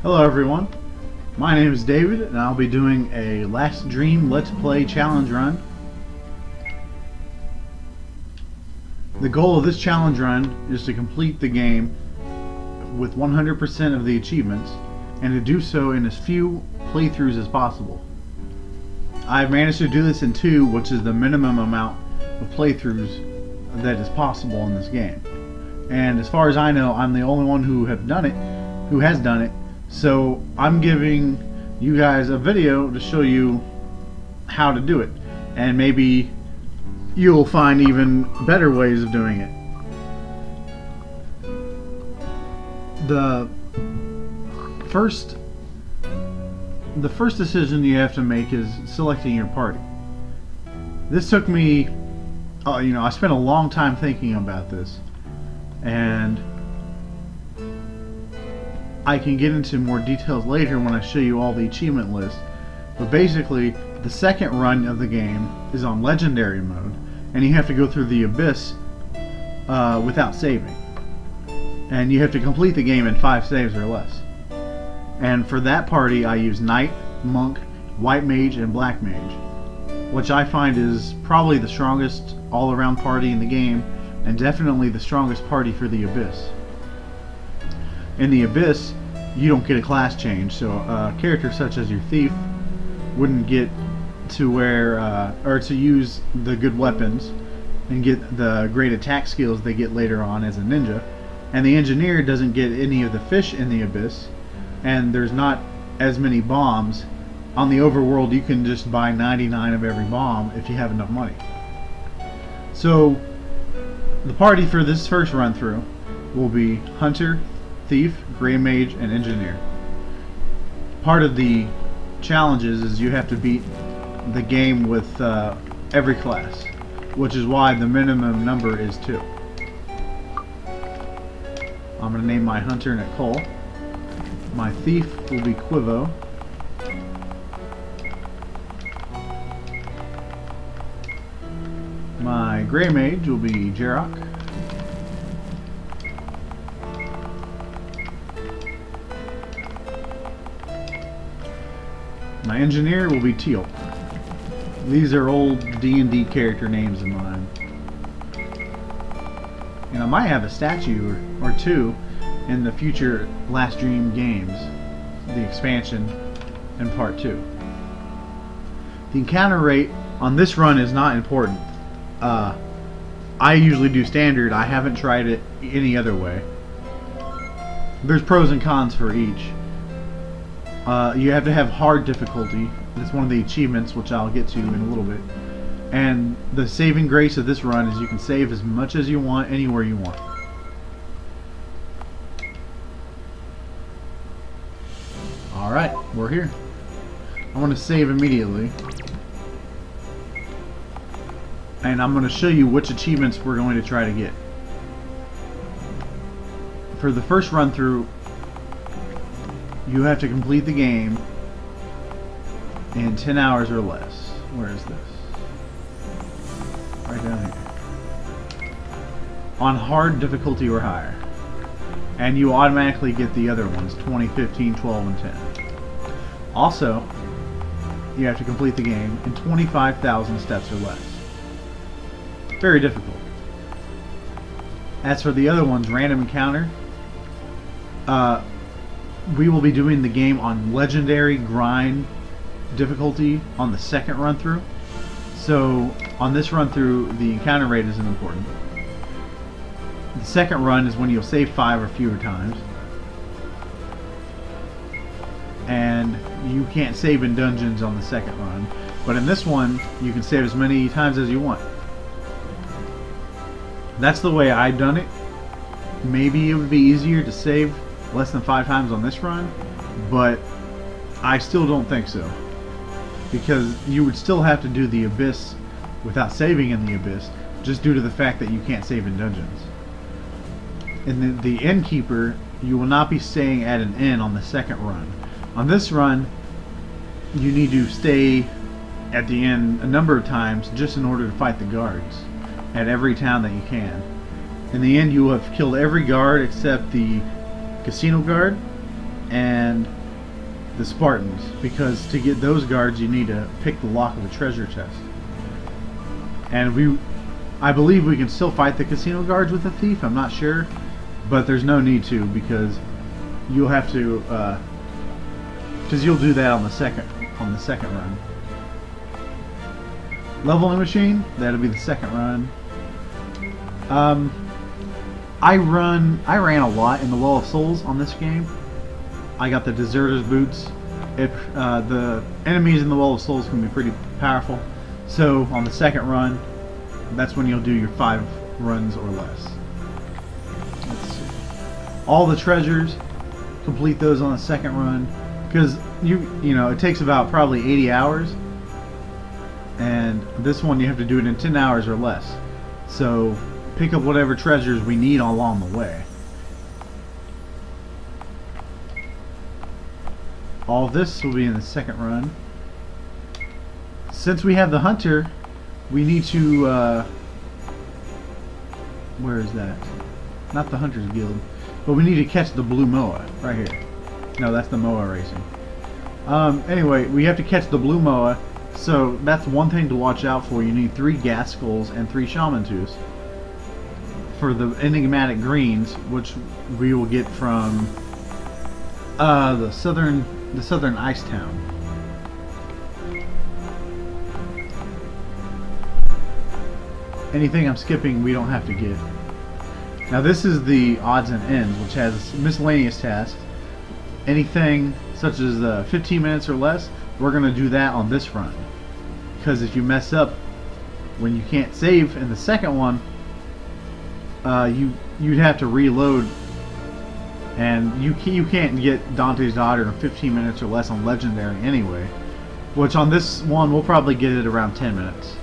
Hello everyone, my name is David and I'll be doing a Last Dream Let's Play challenge run. The goal of this challenge run is to complete the game with 100% of the achievements and to do so in as few playthroughs as possible. I've managed to do this in 2, which is the minimum amount of playthroughs that is possible in this game. And as far as I know, I'm the only one who has done it. So I'm giving you guys a video to show you how to do it, and maybe you'll find even better ways of doing it. The first decision you have to make is selecting your party. This took me, I spent a long time thinking about this, and I can get into more details later when I show you all the achievement list. But basically, the second run of the game is on legendary mode, and you have to go through the abyss without saving. And you have to complete the game in 5 saves or less. And for that party, I use Knight, Monk, White Mage, and Black Mage, which I find is probably the strongest all-around party in the game, and definitely the strongest party for the abyss. In the abyss, you don't get a class change, so characters such as your thief wouldn't get to or to use the good weapons and get the great attack skills they get later on as a ninja. And the engineer doesn't get any of the fish in the abyss, and there's not as many bombs. On the overworld, you can just buy 99 of every bomb if you have enough money. So the party for this first run through will be Hunter, Thief, Grey Mage, and Engineer. Part of the challenges is you have to beat the game with every class, which is why the minimum number is 2. I'm going to name my Hunter Nicole. My Thief will be Quivo. My Grey Mage will be Gerra. My Engineer will be Teal. These are old D&D character names of mine. And I might have a statue or 2 in the future Last Dream games, the expansion and part 2. The encounter rate on this run is not important. I usually do standard. I haven't tried it any other way. There's pros and cons for each. You have to have hard difficulty. That's one of the achievements, which I'll get to in a little bit. And the saving grace of this run is you can save as much as you want, anywhere you want. Alright, we're here. I want to save immediately. And I'm going to show you which achievements we're going to try to get. For the first run through, you have to complete the game in 10 hours or less. Where is this? Right down here. On hard difficulty or higher. And you automatically get the other ones, 20, 15, 12, and 10. Also, you have to complete the game in 25,000 steps or less. Very difficult. As for the other ones, random encounter, we will be doing the game on legendary grind difficulty on the second run through. So on this run through, the encounter rate isn't important. The second run is when you'll save 5 or fewer times, and you can't save in dungeons on the second run, but in this one you can save as many times as you want. That's the way I've done it. Maybe it would be easier to save less than 5 times on this run, but I still don't think so, because you would still have to do the abyss without saving in the abyss, just due to the fact that you can't save in dungeons. In the innkeeper, you will not be staying at an inn on the second run. On this run, you need to stay at the inn a number of times just in order to fight the guards at every town that you can. In the end, you will have killed every guard except the casino guard and the Spartans, because to get those guards you need to pick the lock of a treasure chest. And I believe we can still fight the casino guards with the thief, I'm not sure, but there's no need to, because you'll have to, because you'll do that on the second run. Leveling machine, that'll be the second run. I ran a lot in the Well of Souls on this game. I got the Deserter's Boots. The enemies in the Well of Souls can be pretty powerful. So on the second run, that's when you'll do your 5 runs or less. Let's see. All the treasures, complete those on the second run, because you know it takes about probably 80 hours, and this one you have to do it in 10 hours or less. So pick up whatever treasures we need along the way. All of this will be in the second run. Since we have the hunter, we need to where is that? Not the Hunter's Guild, but we need to catch the blue moa right here. No, that's the moa racing. Anyway, we have to catch the blue moa, so that's one thing to watch out for. You need 3 gas skulls and 3 shaman tooths for the enigmatic greens, which we will get from the southern ice town. Anything I'm skipping we don't have to get. Now this is the odds and ends, which has miscellaneous tasks. Anything such as 15 minutes or less, we're going to do that on this run. Because if you mess up when you can't save in the second one, you'd have to reload, and you can't get Dante's Daughter in 15 minutes or less on Legendary anyway. Which on this one we'll probably get it around 10 minutes.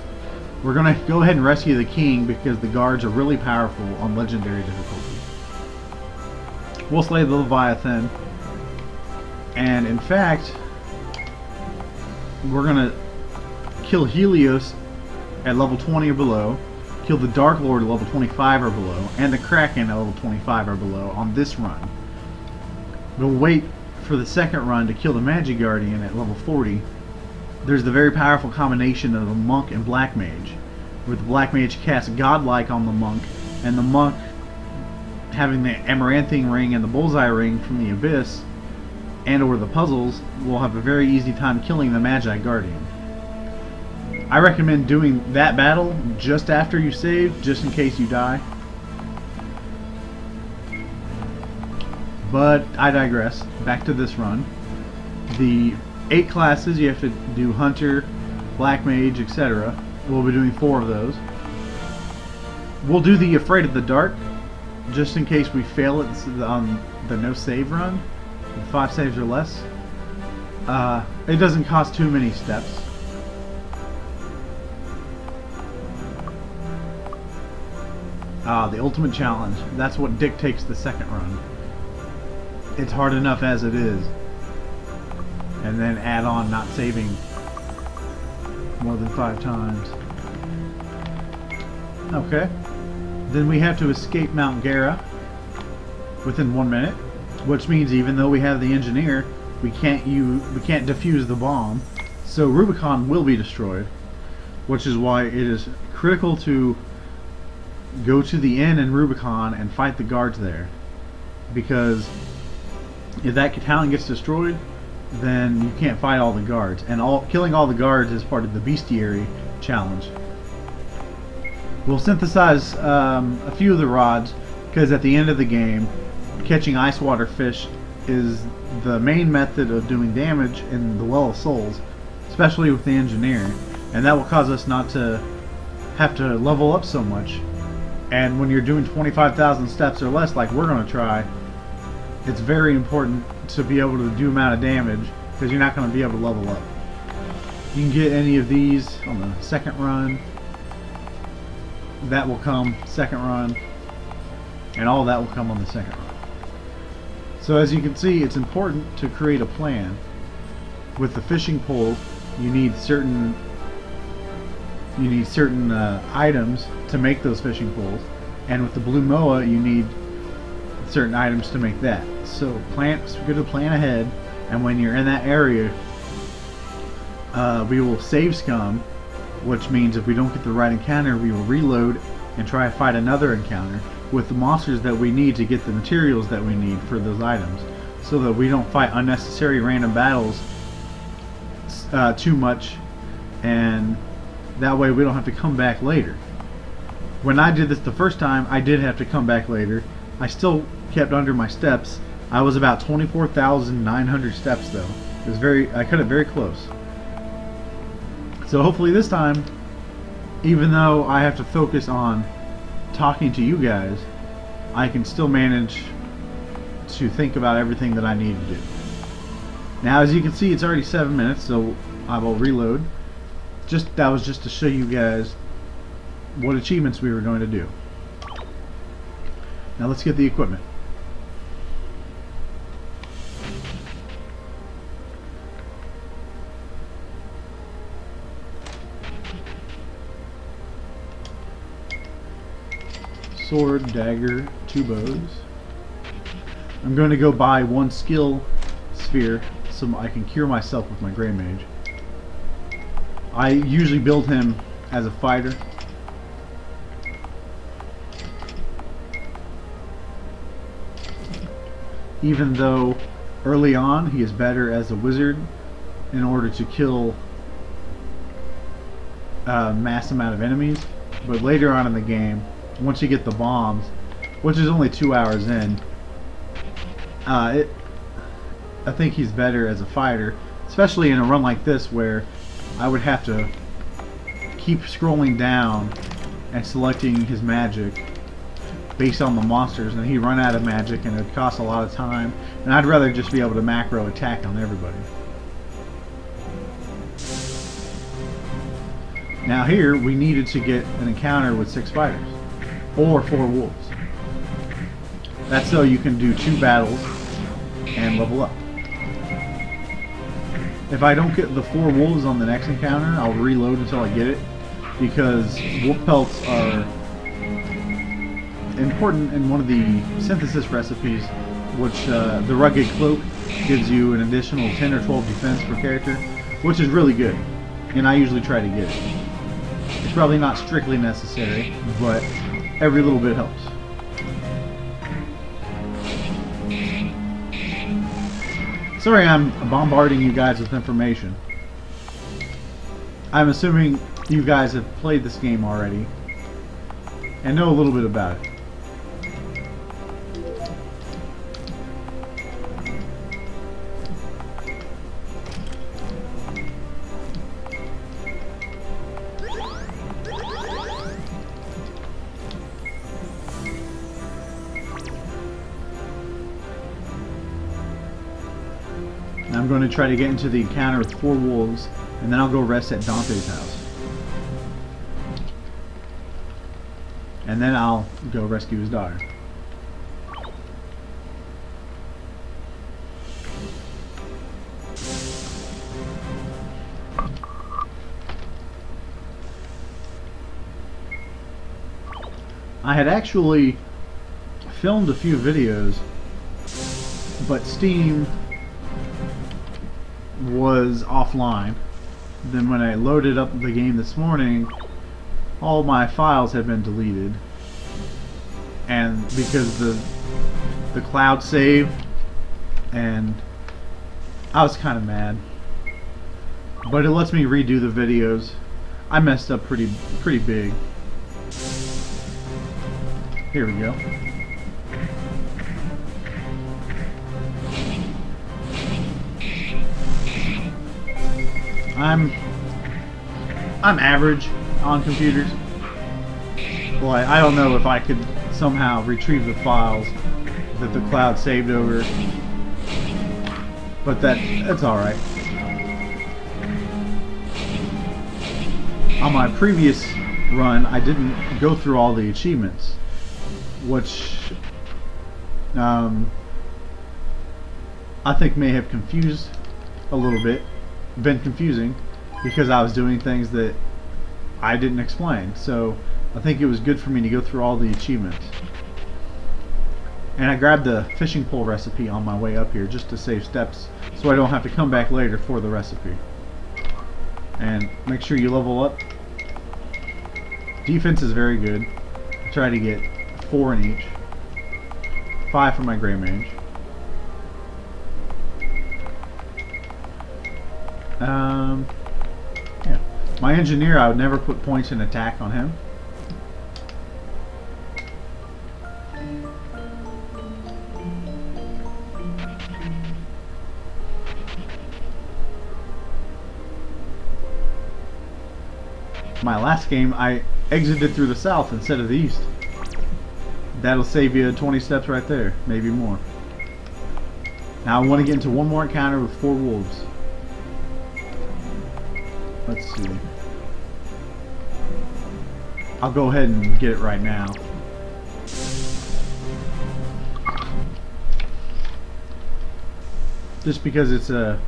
We're going to go ahead and rescue the king because the guards are really powerful on Legendary difficulty. We'll slay the Leviathan, and in fact we're going to kill Helios at level 20 or below, kill the Dark Lord at level 25 or below, and the Kraken at level 25 or below on this run. We'll wait for the second run to kill the Magic Guardian at level 40. There's the very powerful combination of the Monk and Black Mage, where the Black Mage casts Godlike on the Monk, and the Monk, having the Amaranthine Ring and the Bullseye Ring from the Abyss, and or the puzzles, will have a very easy time killing the Magi Guardian. I recommend doing that battle just after you save, just in case you die. But I digress. Back to this run. The 8 classes, you have to do Hunter, Black Mage, etc. We'll be doing 4 of those. We'll do the Afraid of the Dark, just in case we fail it on the no save run, 5 saves or less. It doesn't cost too many steps. The Ultimate Challenge, that's what dictates the second run. It's hard enough as it is. And then add on not saving more than 5 times. Okay. Then we have to escape Mount Gerra within 1 minute, which means even though we have the engineer, we can't defuse the bomb. So Rubicon will be destroyed, which is why it is critical to go to the inn in Rubicon and fight the guards there. Because if that town gets destroyed, then you can't fight all the guards, and killing all the guards is part of the bestiary challenge. We'll synthesize a few of the rods, because at the end of the game, catching ice water fish is the main method of doing damage in the Well of Souls, especially with the engineering, and that will cause us not to have to level up so much. And when you're doing 25,000 steps or less, like we're going to try, it's very important to be able to do amount of damage, because you're not going to be able to level up. You can get any of these on the second run. That will come second run, and all that will come on the second run. So as you can see, it's important to create a plan. With the fishing pole, you need certain items to make those fishing poles, and with the blue moa, you need certain items to make that. So it's good to plan ahead, and when you're in that area, we will save scum, which means if we don't get the right encounter, we will reload and try to fight another encounter with the monsters that we need to get the materials that we need for those items, so that we don't fight unnecessary random battles too much, and that way we don't have to come back later. When I did this the first time, I did have to come back later. I still kept under my steps. I was about 24,900 steps though. I cut it very close. So hopefully this time, even though I have to focus on talking to you guys, I can still manage to think about everything that I need to do. Now, as you can see, it's already 7 minutes, so I will reload. That was just to show you guys what achievements we were going to do. Now let's get the equipment. Sword, dagger, 2 bows. I'm going to go buy 1 skill sphere so I can cure myself with my Grey Mage. I usually build him as a fighter. Even though early on he is better as a wizard in order to kill a mass amount of enemies, but later on in the game, once you get the bombs, which is only 2 hours in, I think he's better as a fighter, especially in a run like this where I would have to keep scrolling down and selecting his magic based on the monsters, and he'd run out of magic and it'd cost a lot of time, and I'd rather just be able to macro attack on everybody. Now here we needed to get an encounter with 6 spiders or 4 wolves. That's so you can do 2 battles and level up. If I don't get the 4 wolves on the next encounter, I'll reload until I get it, because wolf pelts are important in one of the synthesis recipes, which the rugged cloak gives you an additional 10 or 12 defense per character, which is really good, and I usually try to get it. It's probably not strictly necessary, but every little bit helps. Sorry I'm bombarding you guys with information. I'm assuming you guys have played this game already and know a little bit about it. I'm going to try to get into the encounter with 4 wolves, and then I'll go rest at Dante's house. And then I'll go rescue his daughter. I had actually filmed a few videos, but Steam was offline. Then when I loaded up the game this morning, all my files had been deleted, and because the cloud saved, and I was kind of mad, but it lets me redo the videos. I messed up pretty big. Here we go. I'm average on computers. Well, I don't know if I could somehow retrieve the files that the cloud saved over, but that's alright. On my previous run, I didn't go through all the achievements, which I think may have confused a little bit, been confusing, because I was doing things that I didn't explain. So I think it was good for me to go through all the achievements. And I grabbed the fishing pole recipe on my way up here just to save steps so I don't have to come back later for the recipe. And make sure you level up. Defense is very good. I try to get 4 in each. 5 for my Gray Mage. Yeah. My Engineer, I would never put points in attack on him. My last game, I exited through the south instead of the east. That'll save you 20 steps right there, maybe more. Now I want to get into one more encounter with 4 wolves. Let's see. I'll go ahead and get it right now. Just because it's a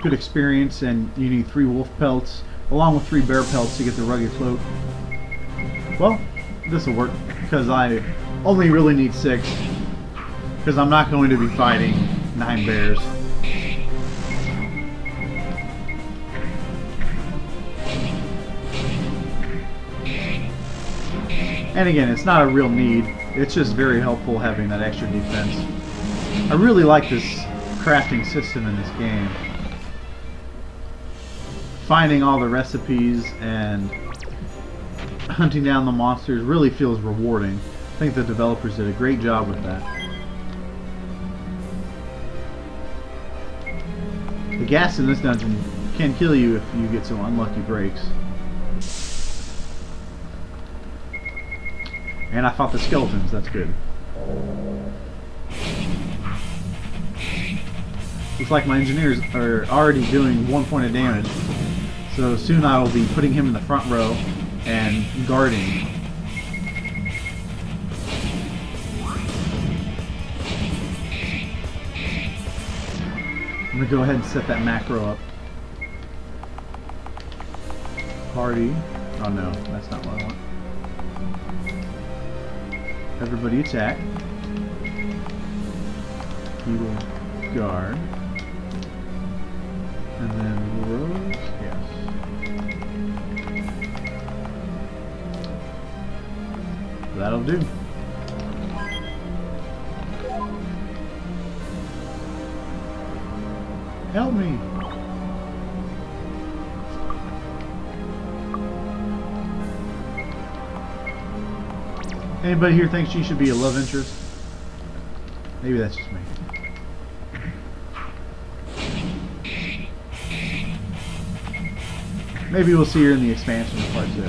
good experience and you need 3 wolf pelts along with 3 bear pelts to get the rugged cloak. Well, this will work because I only really need 6 because I'm not going to be fighting 9 bears. And again, it's not a real need, it's just very helpful having that extra defense. I really like this crafting system in this game. Finding all the recipes and hunting down the monsters really feels rewarding. I think the developers did a great job with that. The gas in this dungeon can kill you if you get some unlucky breaks. And I fought the skeletons, that's good. Looks like my engineers are already doing 1 point of damage. So soon I will be putting him in the front row and guarding. I'm going to go ahead and set that macro up. Party. Oh no, that's not what I want. Everybody attack. He will guard. And then rows, yes. That'll do. Help me! Anybody here thinks she should be a love interest? Maybe that's just me. Maybe we'll see her in the expansion of part 2.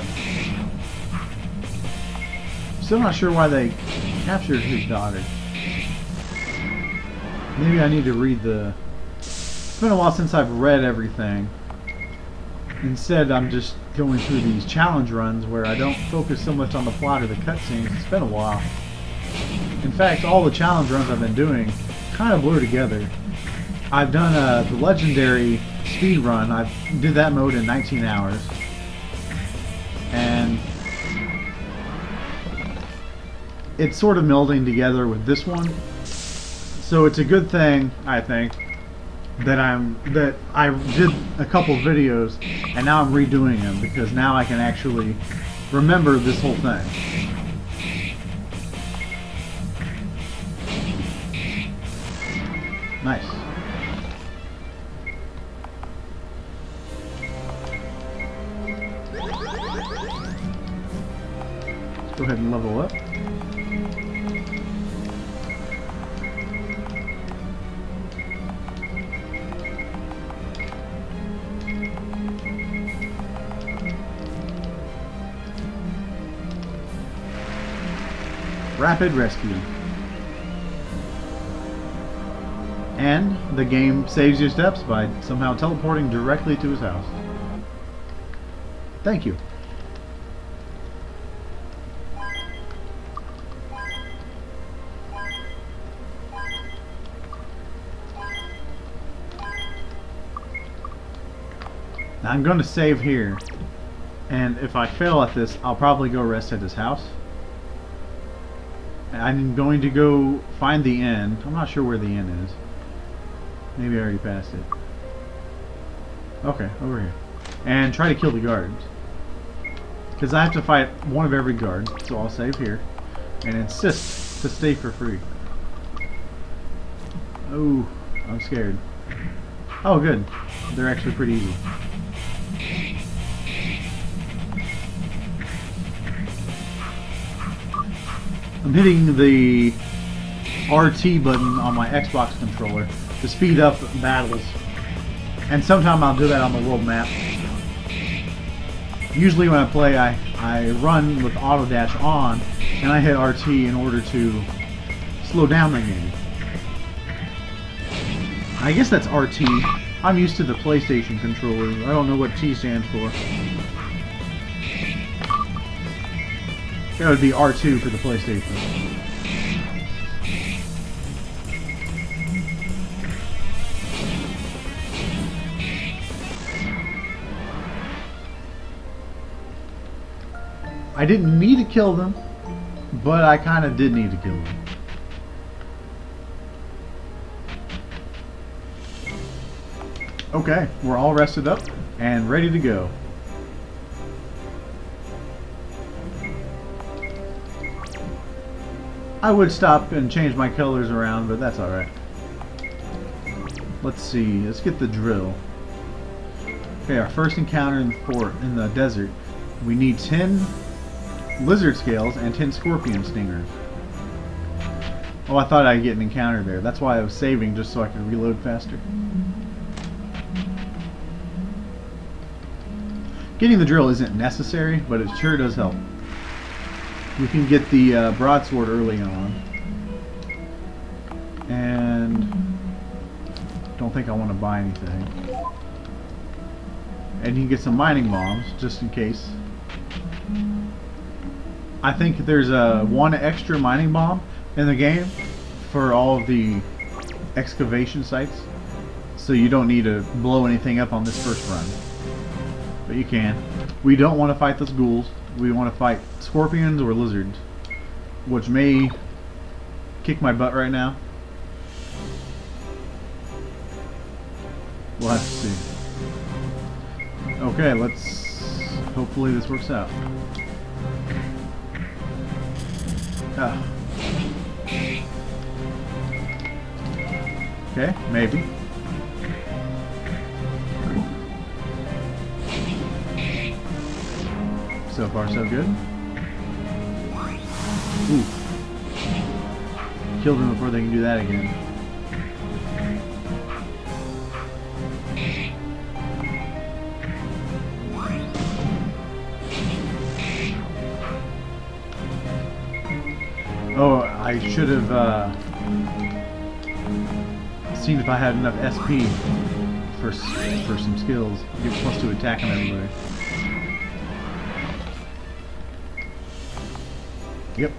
Still not sure why they captured his daughter. Maybe I need to read the... It's been a while since I've read everything. Instead, I'm just going through these challenge runs where I don't focus so much on the plot or the cutscenes. It's been a while. In fact, all the challenge runs I've been doing kind of blur together. I've done the legendary speed run. I did that mode in 19 hours. And it's sort of melding together with this one. So it's a good thing, I think, that I did a couple videos and now I'm redoing them because now I can actually remember this whole thing. Nice. Let's go ahead and level up. Rapid rescue. And the game saves your steps by somehow teleporting directly to his house. Thank you. Now I'm going to save here, and if I fail at this, I'll probably go rest at his house. I'm going to go find the inn. I'm not sure where the inn is. Maybe I already passed it. Okay, over here. And try to kill the guards. Because I have to fight one of every guard, so I'll save here. And insist to stay for free. Oh, I'm scared. Oh, good. They're actually pretty easy. I'm hitting the RT button on my Xbox controller to speed up battles. And sometimes I'll do that on the world map. Usually when I play, I run with auto dash on, and I hit RT in order to slow down the game. I guess that's RT. I'm used to the PlayStation controller. I don't know what T stands for. That would be R2 for the PlayStation. I didn't need to kill them, but I kind of did need to kill them. Okay, we're all rested up and ready to go. I would stop and change my colors around, but that's alright. Let's see, let's get the drill. Okay, our first encounter in the desert. We need 10 lizard scales and 10 scorpion stingers. Oh, I thought I'd get an encounter there. That's why I was saving, just so I could reload faster. Getting the drill isn't necessary, but it sure does help. We can get the broadsword early on. And don't think I want to buy anything. And you can get some mining bombs, just in case. I think there's one extra mining bomb in the game for all of the excavation sites. So you don't need to blow anything up on this first run. But you can. We don't want to fight those ghouls. We want to fight scorpions or lizards, which may kick my butt right now. We'll have to see. Okay, hopefully this works out. Ah. Okay, maybe. So far, so good. Ooh. Killed them before they can do that again. Oh, I should have seen if I had enough SP for some skills. Get +2 attack on everybody. Yep.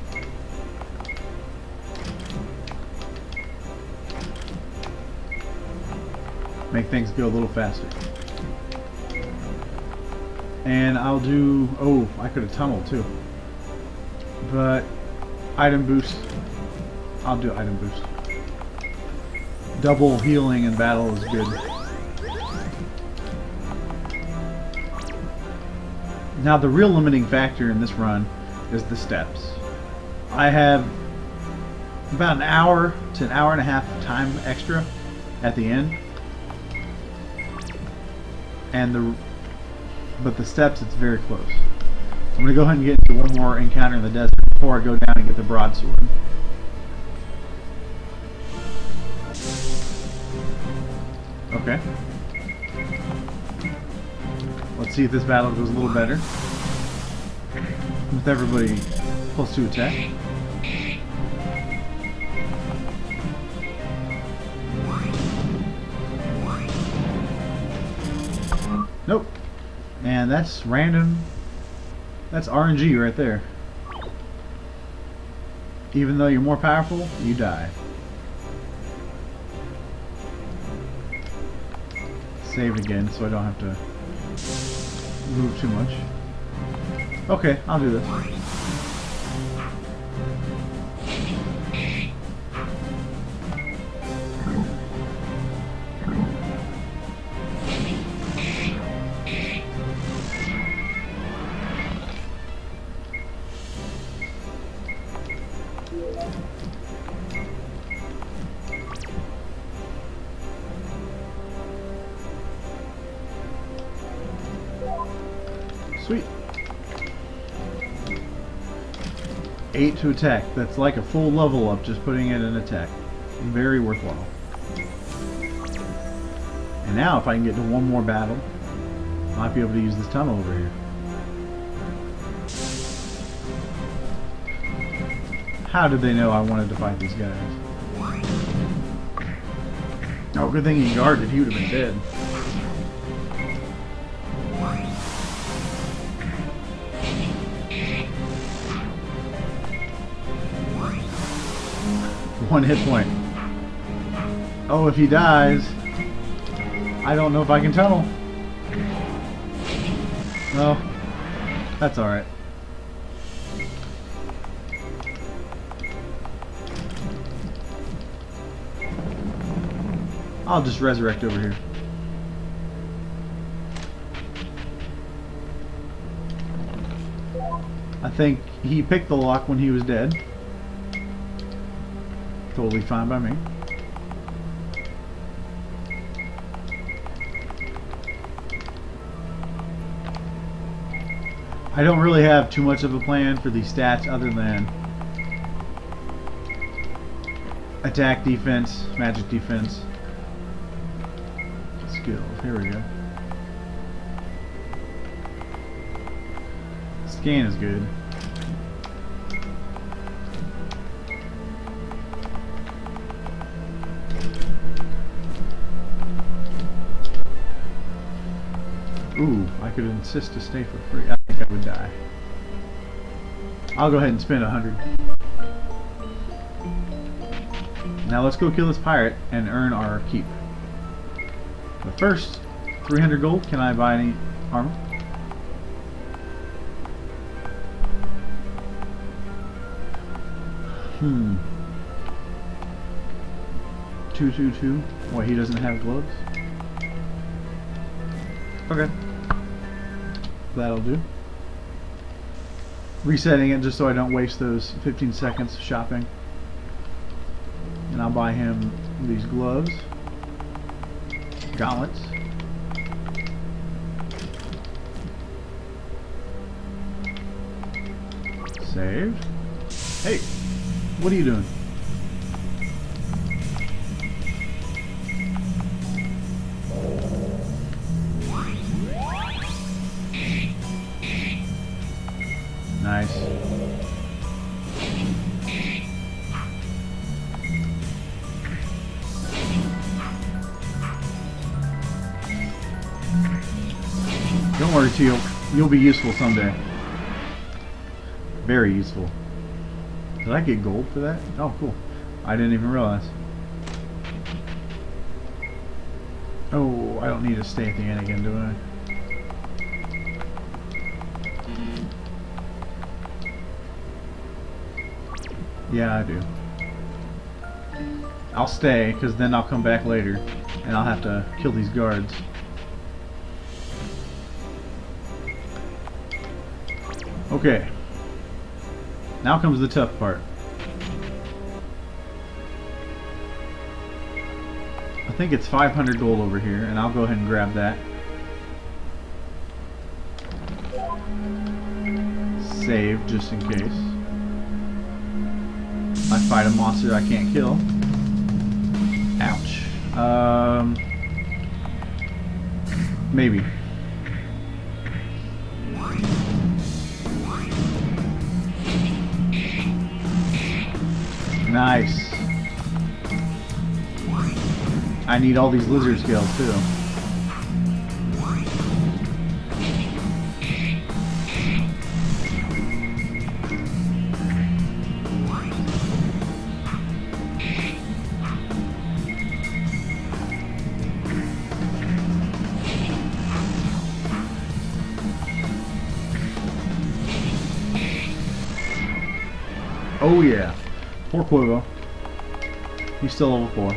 Make things go a little faster. And I'll do... Oh, I could have tunneled too. But... Item boost. I'll do item boost. Double healing in battle is good. Now the real limiting factor in this run is the steps. I have about an hour to an hour and a half of time extra at the end, but the steps, it's very close. I'm going to go ahead and get into one more encounter in the desert before I go down and get the broadsword. Okay. Let's see if this battle goes a little better with everybody +2 attack. Nope. And that's random. That's RNG right there. Even though you're more powerful, you die. Save again so I don't have to move too much. Okay, I'll do this. Sweet. 8 to attack. That's like a full level up just putting it in attack. Very worthwhile. And now if I can get to one more battle, I might be able to use this tunnel over here. How did they know I wanted to fight these guys? Oh, good thing he guarded. He would have been dead. One hit point. Oh, if he dies, I don't know if I can tunnel. No, that's alright. I'll just resurrect over here. I think he picked the lock when he was dead. Totally fine by me. I don't really have too much of a plan for these stats other than attack, defense, magic defense, skills. Here we go. Scan is good. Ooh, I could insist to stay for free. I think I would die. I'll go ahead and spend 100. Now let's go kill this pirate and earn our keep. But first, 300 gold. Can I buy any armor? Hmm. 222. Wait, he doesn't have gloves? Okay. That'll do. Resetting it just so I don't waste those 15 seconds shopping. And I'll buy him these gloves. Gauntlets. Save. Hey, what are you doing? Nice. Don't worry, Teal. You'll be useful someday. Very useful. Did I get gold for that? Oh, cool. I didn't even realize. Oh, I don't need to stay at the end again, do I? Yeah, I do. I'll stay, because then I'll come back later, and I'll have to kill these guards. Okay. Now comes the tough part. I think it's 500 gold over here, and I'll go ahead and grab that. Save, just in case. I fight a monster I can't kill. Ouch. Maybe. Nice. I need all these lizard scales too. Oh yeah. Poor Quavo. He's still level 4.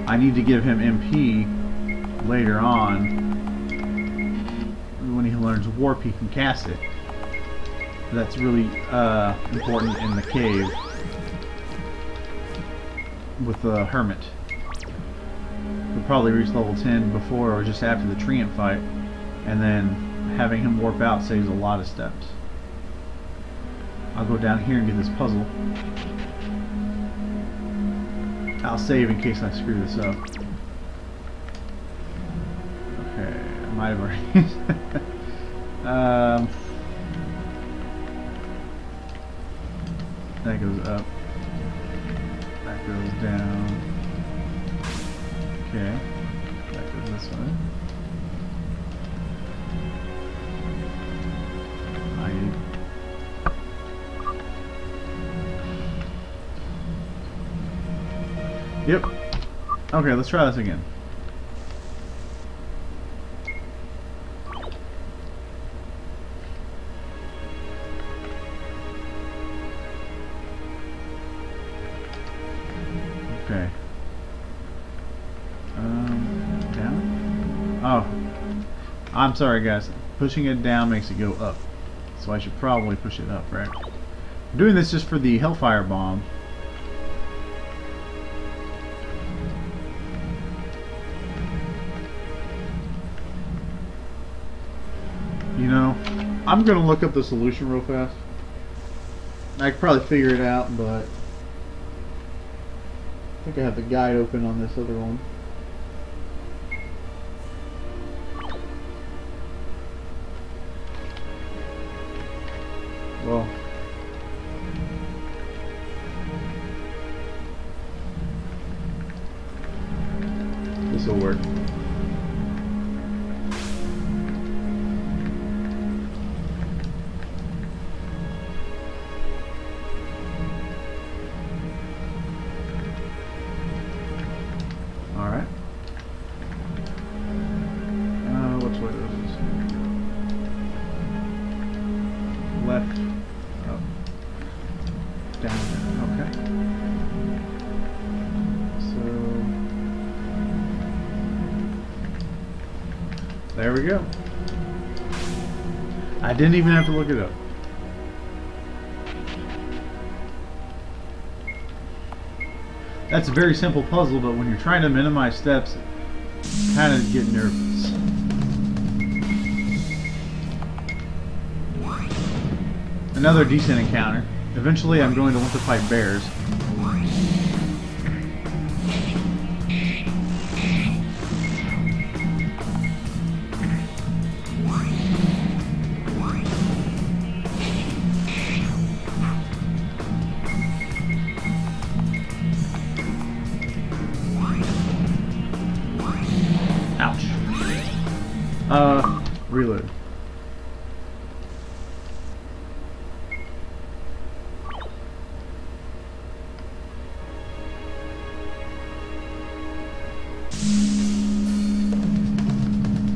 I need to give him MP later on. When he learns Warp, he can cast it. That's really important in the cave. with the Hermit. We'll probably reach level 10 before or just after the Treant fight, and then having him warp out saves a lot of steps. I'll go down here and get this puzzle. I'll save in case I screw this up. Okay, I might have already. That goes up. That goes down. Okay. That goes this way. Yep. Okay, let's try this again. Okay. Down? Oh. I'm sorry guys. Pushing it down makes it go up. So I should probably push it up, right? I'm doing this just for the Hellfire Bomb. You know, I'm going to look up the solution real fast. I could probably figure it out, but I think I have the guide open on this other one. Well, this will work. Alright. Which way is this? Left. Up. Down. Okay. So there we go. I didn't even have to look it up. That's a very simple puzzle, but when you're trying to minimize steps, you kind of get nervous. Another decent encounter. Eventually I'm going to want to fight bears. Ouch. Reload.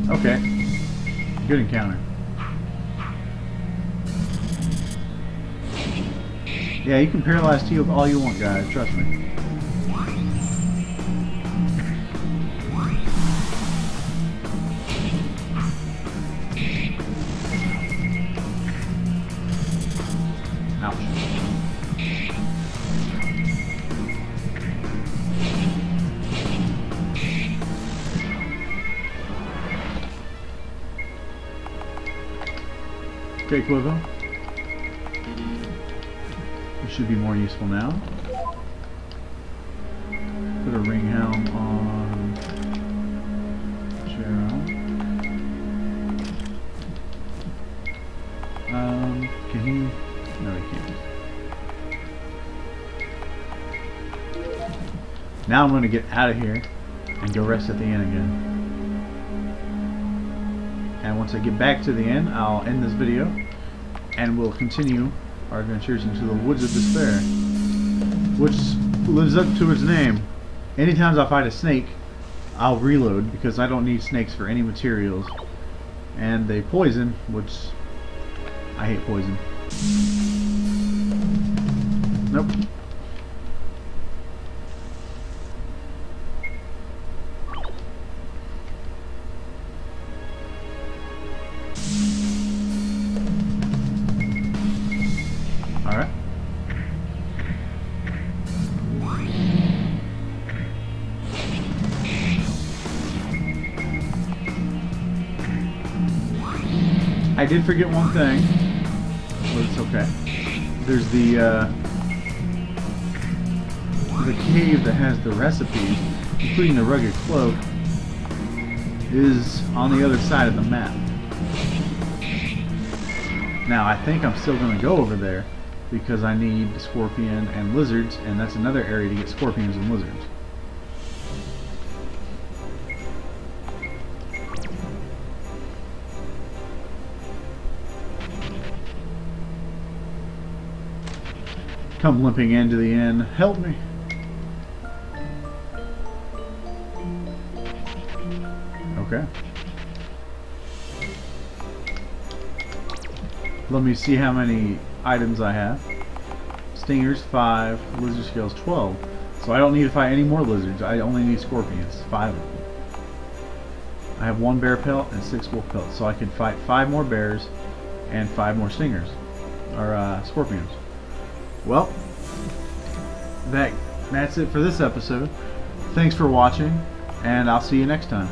Okay. Good encounter. Yeah, you can paralyze Teal all you want, guys. Trust me. Ouch. Okay, Quivo. This should be more useful now. Put a ring helm on Gerra. Can he? No, he can't. Now I'm going to get out of here and go rest at the inn again. And once I get back to the inn, I'll end this video and we'll continue our adventures into the Woods of Despair, which lives up to its name. Anytime I fight a snake, I'll reload because I don't need snakes for any materials. And they poison, which I hate poison. Nope. did forget one thing, but it's okay. There's the cave that has the recipes, including the rugged cloak, is on the other side of the map. Now, I think I'm still going to go over there because I need the scorpion and lizards, and that's another area to get scorpions and lizards. Come limping into the inn. Help me. Okay. Let me see how many items I have. Stingers 5, lizard scales 12. So I don't need to fight any more lizards. I only need scorpions, 5 of them. I have 1 bear pelt and 6 wolf pelts, so I can fight 5 more bears and 5 more stingers, or scorpions. Well, that's it for this episode. Thanks for watching, and I'll see you next time.